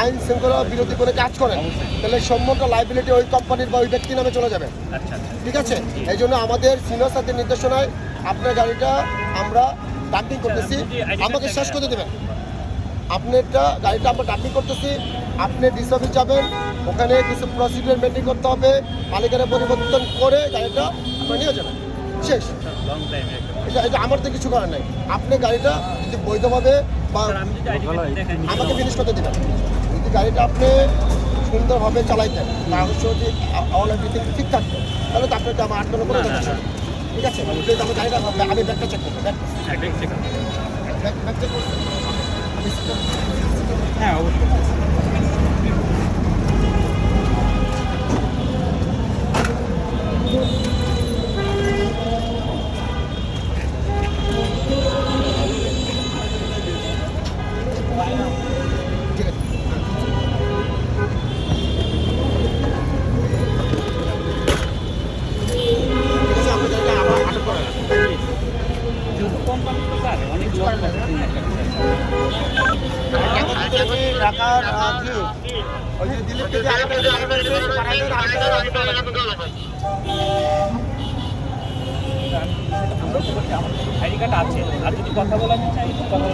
আইন শৃঙ্খলা বিরোধী করে কাজ করেন, তাহলে সম্পূর্ণ লাইবিলিটি ওই কোম্পানির বা ওই ব্যক্তির নামে চলে যাবে। ঠিক আছে, এই জন্য আমাদের সিনিয়র সাথীর নির্দেশনায় আপনার গাড়িটা আমরা ডাম্পিং করতেছি। আমাকে শেষ করতে দেবেন। আপনারটা গাড়িটা আমরা ডাম্পিং করতেছি, আপনি ডিসি অফিস যাবেন, ওখানে কিছু প্রসিডিউর মেনটেন করতে হবে, মালিকানা পরিবর্তন করে গাড়িটা আপনার নিয়ে যাবেন, শেষ। এটা আমার তো কিছু করার নাই। আপনি গাড়িটা যদি বৈধভাবে বা আমাকে ফিনিশ করতে দেবেন, যদি গাড়িটা আপনি সুন্দরভাবে চালাইতেন, কাগজ যদি অল এভরিথিং ঠিক থাকতো, তাহলে তো আপনাকে আমার আটকানো করে দেবেন। ঠিক আছে, আমার গাড়িটা আমি ব্যাগটা চেক করবো, ব্যাগ চেক করবো। হ্যাঁ অবশ্যই। ঢাকার ওই যে দিল্লি থেকে আইডি কার্ড আছে, আর যদি কথা বলা চাই কথা